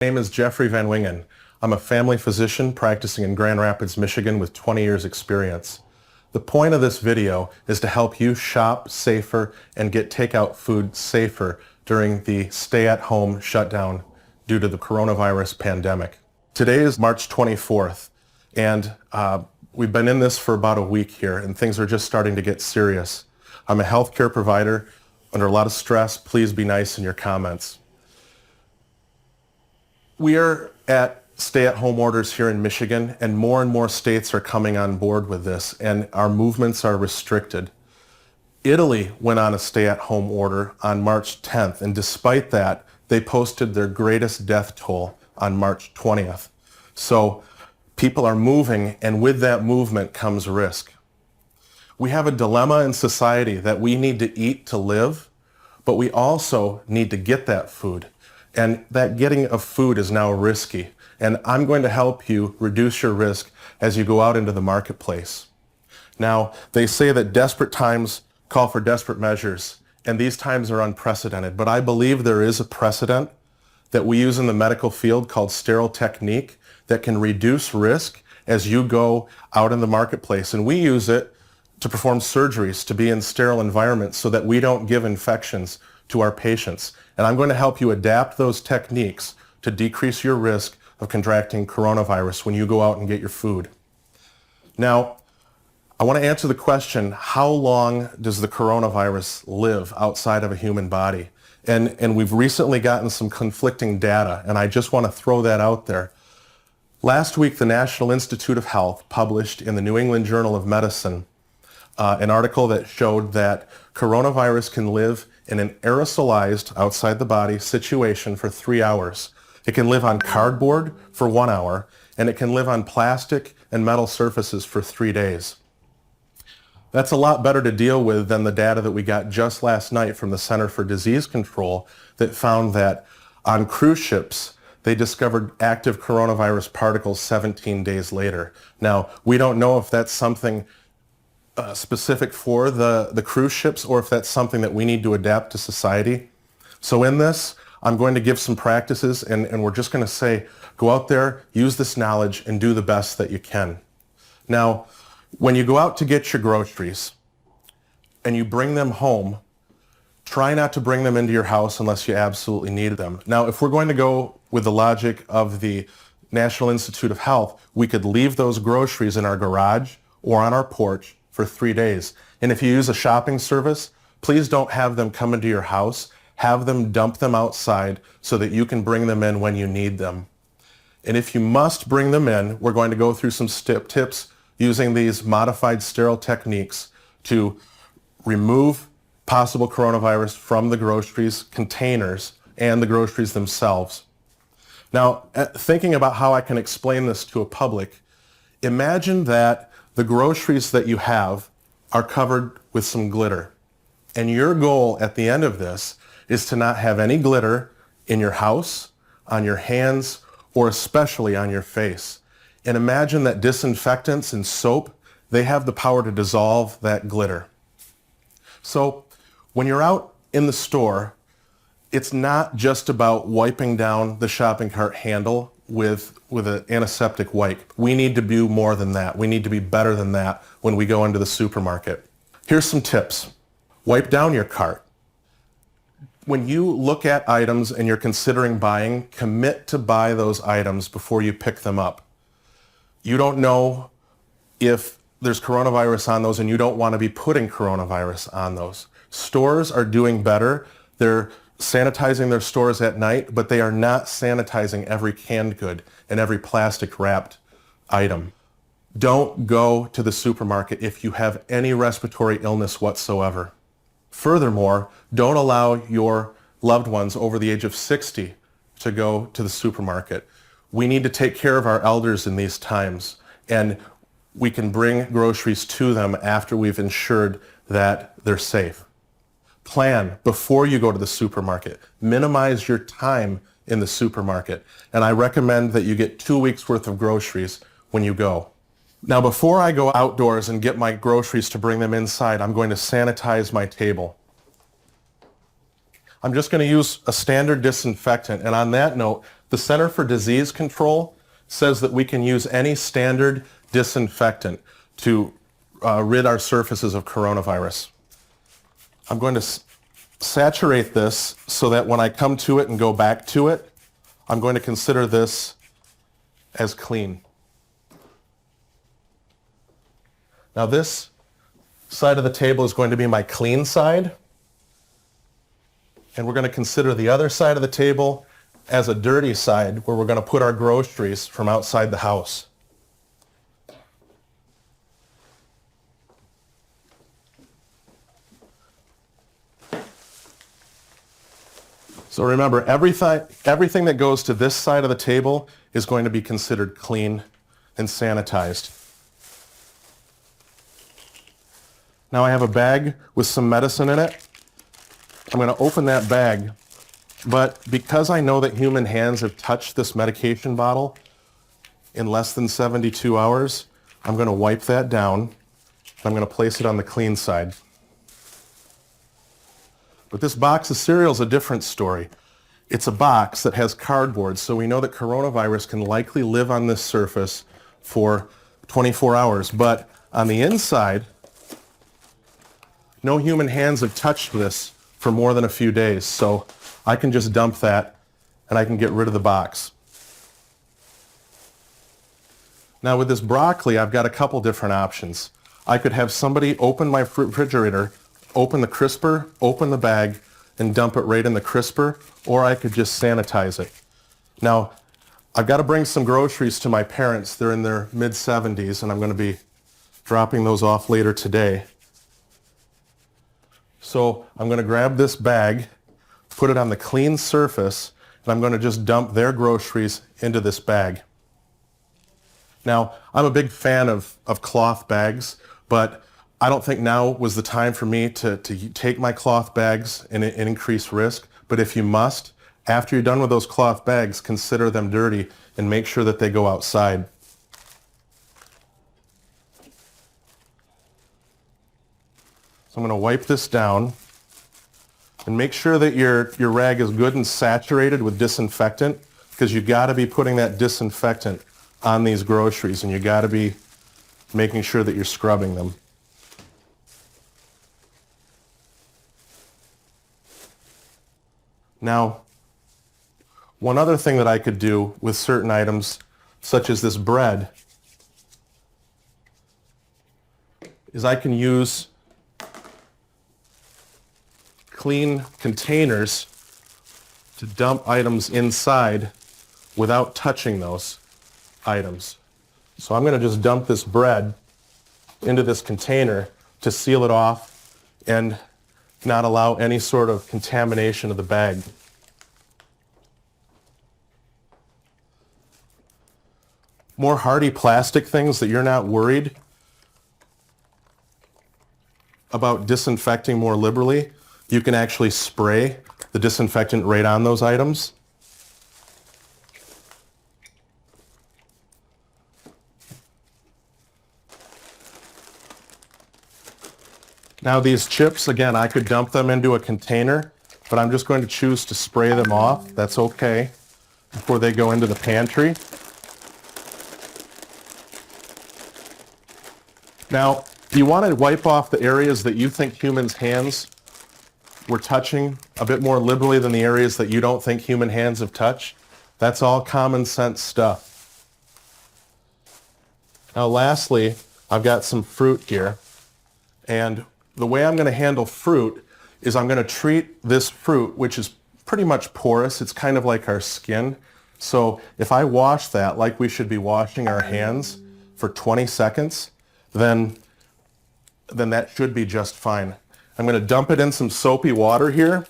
My name is Jeffrey Van Wingen. I'm a family physician practicing in Grand Rapids, Michigan with 20 years experience. The point of this video is to help you shop safer and get takeout food safer during the stay-at-home shutdown due to the coronavirus pandemic. Today is March 24th, and we've been in this for about a week here, and things are just starting to get serious. I'm a healthcare provider under a lot of stress. Please be nice in your comments. We are at stay-at-home orders here in Michigan, and more states are coming on board with this, and our movements are restricted. Italy went on a stay-at-home order on March 10th, and despite that, they posted their greatest death toll on March 20th. So people are moving, and with that movement comes risk. We have a dilemma in society that we need to eat to live, but we also need to get that food. And that getting of food is now risky. And I'm going to help you reduce your risk as you go out into the marketplace. Now, they say that desperate times call for desperate measures, and these times are unprecedented. But I believe there is a precedent that we use in the medical field called sterile technique that can reduce risk as you go out in the marketplace. And we use it to perform surgeries, to be in sterile environments so that we don't give infections to our patients. And I'm going to help you adapt those techniques to decrease your risk of contracting coronavirus when you go out and get your food. Now, I want to answer the question, how long does the coronavirus live outside of a human body? And we've recently gotten some conflicting data, and I just want to throw that out there. Last week, the National Institute of Health published in the New England Journal of Medicine an article that showed that coronavirus can live in an aerosolized, outside the body situation for 3 hours. It can live on cardboard for 1 hour, and it can live on plastic and metal surfaces for 3 days. That's a lot better to deal with than the data that we got just last night from the Center for Disease Control that found that on cruise ships, they discovered active coronavirus particles 17 days later. Now, we don't know if that's something specific for the cruise ships or if that's something that we need to adapt to society. So in this, I'm going to give some practices, and we're just going to say, go out there, use this knowledge, and do the best that you can. Now, when you go out to get your groceries and you bring them home, try not to bring them into your house unless you absolutely need them. Now, if we're going to go with the logic of the National Institute of Health, we could leave those groceries in our garage or on our porch for 3 days. And if you use a shopping service, please don't have them come into your house. Have them dump them outside so that you can bring them in when you need them. And if you must bring them in, we're going to go through some tips using these modified sterile techniques to remove possible coronavirus from the groceries containers and the groceries themselves. Now, thinking about how I can explain this to a public, imagine that the groceries that you have are covered with some glitter. And your goal at the end of this is to not have any glitter in your house, on your hands, or especially on your face. And imagine that disinfectants and soap, they have the power to dissolve that glitter. So when you're out in the store, it's not just about wiping down the shopping cart handle with an antiseptic wipe. We need to do more than that. We need to be better than that when we go into the supermarket. Here's some tips. Wipe down your cart. When you look at items and you're considering buying, commit to buy those items before you pick them up. You don't know if there's coronavirus on those, and you don't want to be putting coronavirus on those. Stores are doing better. They're sanitizing their stores at night, but they are not sanitizing every canned good and every plastic wrapped item. Don't go to the supermarket if you have any respiratory illness whatsoever. Furthermore, don't allow your loved ones over the age of 60 to go to the supermarket. We need to take care of our elders in these times, and we can bring groceries to them after we've ensured that they're safe. Plan before you go to the supermarket. Minimize your time in the supermarket. And I recommend that you get 2 weeks worth of groceries when you go. Now, before I go outdoors and get my groceries to bring them inside, I'm going to sanitize my table. I'm just going to use a standard disinfectant. And on that note, The Center for Disease Control says that we can use any standard disinfectant to rid our surfaces of coronavirus. I'm going to saturate this so that when I come to it and go back to it, I'm going to consider this as clean. Now this side of the table is going to be my clean side, and we're going to consider the other side of the table as a dirty side where we're going to put our groceries from outside the house. So remember, everything that goes to this side of the table is going to be considered clean and sanitized. Now I have a bag with some medicine in it. I'm going to open that bag, but because I know that human hands have touched this medication bottle in less than 72 hours, I'm going to wipe that down. I'm going to place it on the clean side. But this box of cereal is a different story. It's a box that has cardboard, so we know that coronavirus can likely live on this surface for 24 hours. But on the inside, no human hands have touched this for more than a few days, so I can just dump that and I can get rid of the box. Now with this broccoli, I've got a couple different options. I could have somebody open my refrigerator, open the crisper, open the bag, and dump it right in the crisper, or I could just sanitize it. Now, I've got to bring some groceries to my parents. They're in their mid-70s, and I'm going to be dropping those off later today. So I'm going to grab this bag, put it on the clean surface, and I'm going to just dump their groceries into this bag. Now, I'm a big fan of cloth bags, but I don't think now was the time for me to take my cloth bags and increase risk. But if you must, after you're done with those cloth bags, consider them dirty and make sure that they go outside. So I'm going to wipe this down and make sure that your rag is good and saturated with disinfectant, because you've got to be putting that disinfectant on these groceries, and you've got to be making sure that you're scrubbing them. Now, one other thing that I could do with certain items, such as this bread, is I can use clean containers to dump items inside without touching those items. So I'm going to just dump this bread into this container to seal it off and not allow any sort of contamination of the bag. More hardy plastic things that you're not worried about disinfecting more liberally, you can actually spray the disinfectant right on those items. Now these chips, again, I could dump them into a container, but I'm just going to choose to spray them off. That's okay, before they go into the pantry. Now, you want to wipe off the areas that you think humans' hands were touching a bit more liberally than the areas that you don't think human hands have touched. That's all common sense stuff. Now lastly, I've got some fruit here, and the way I'm going to handle fruit is I'm going to treat this fruit, which is pretty much porous. It's kind of like our skin. So if I wash that like we should be washing our hands for 20 seconds, then that should be just fine. I'm going to dump it in some soapy water here.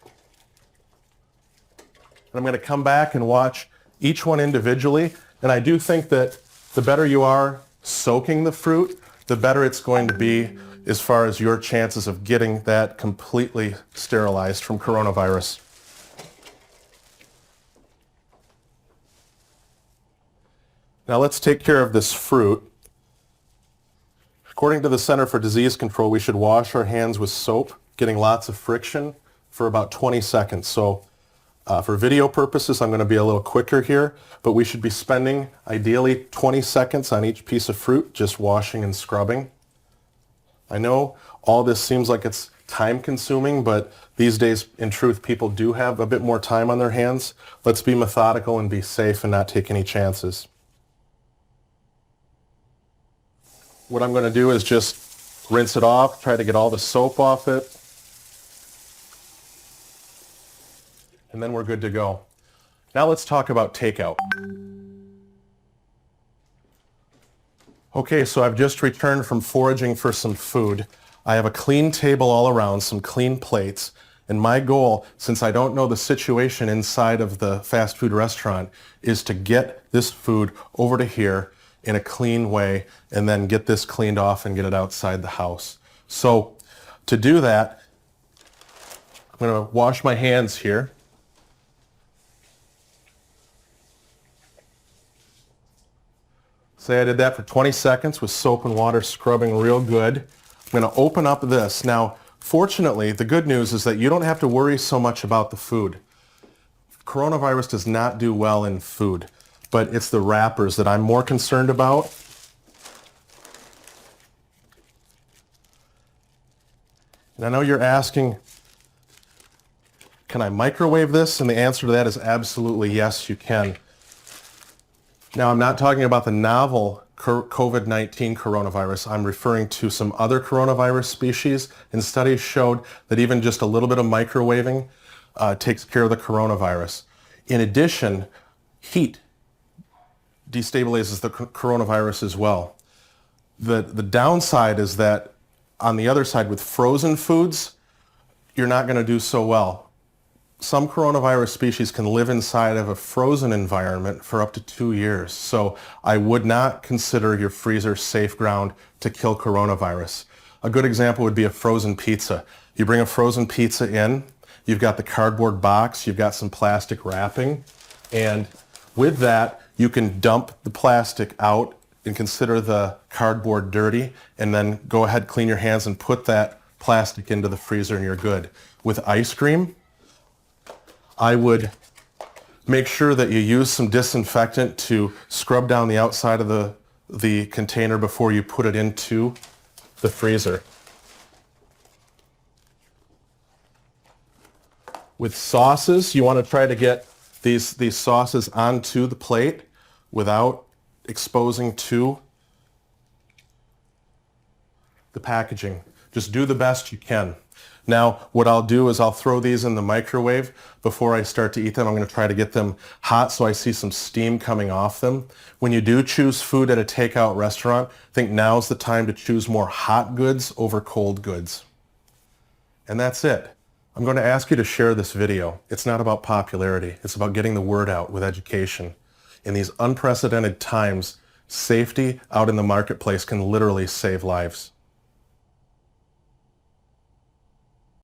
And I'm going to come back and watch each one individually. And I do think that the better you are soaking the fruit, the better it's going to be as far as your chances of getting that completely sterilized from coronavirus. Now let's take care of this fruit. According to the Center for Disease Control, we should wash our hands with soap, getting lots of friction for about 20 seconds. So For video purposes, I'm going to be a little quicker here, but we should be spending ideally 20 seconds on each piece of fruit, just washing and scrubbing. I know all this seems like it's time consuming, but these days, in truth, people do have a bit more time on their hands. Let's be methodical and be safe and not take any chances. What I'm going to do is just rinse it off, try to get all the soap off it, and then we're good to go. Now let's talk about takeout. Okay, so I've just returned from foraging for some food. I have a clean table all around, some clean plates, and my goal, since I don't know the situation inside of the fast food restaurant, is to get this food over to here in a clean way and then get this cleaned off and get it outside the house. So to do that, I'm going to wash my hands here. Say I did that for 20 seconds with soap and water scrubbing real good. I'm going to open up this. Now, fortunately, the good news is that you don't have to worry so much about the food. Coronavirus does not do well in food, but it's the wrappers that I'm more concerned about. And I know you're asking, can I microwave this? And the answer to that is absolutely yes, you can. Now, I'm not talking about the novel COVID-19 coronavirus. I'm referring to some other coronavirus species, and studies showed that even just a little bit of microwaving takes care of the coronavirus. In addition, heat destabilizes the coronavirus as well. The downside is that on the other side, with frozen foods, you're not going to do so well. Some coronavirus species can live inside of a frozen environment for up to 2 years. So I would not consider your freezer safe ground to kill coronavirus. A good example would be a frozen pizza. You bring a frozen pizza in, you've got the cardboard box, you've got some plastic wrapping, and with that, you can dump the plastic out and consider the cardboard dirty, and then go ahead, clean your hands, and put that plastic into the freezer and you're good. With ice cream, I would make sure that you use some disinfectant to scrub down the outside of the container before you put it into the freezer. With sauces, you want to try to get these sauces onto the plate without exposing to the packaging. Just do the best you can. Now, what I'll do is I'll throw these in the microwave before I start to eat them. I'm going to try to get them hot so I see some steam coming off them. When you do choose food at a takeout restaurant, I think now's the time to choose more hot goods over cold goods. And that's it. I'm going to ask you to share this video. It's not about popularity. It's about getting the word out with education. In these unprecedented times, safety out in the marketplace can literally save lives.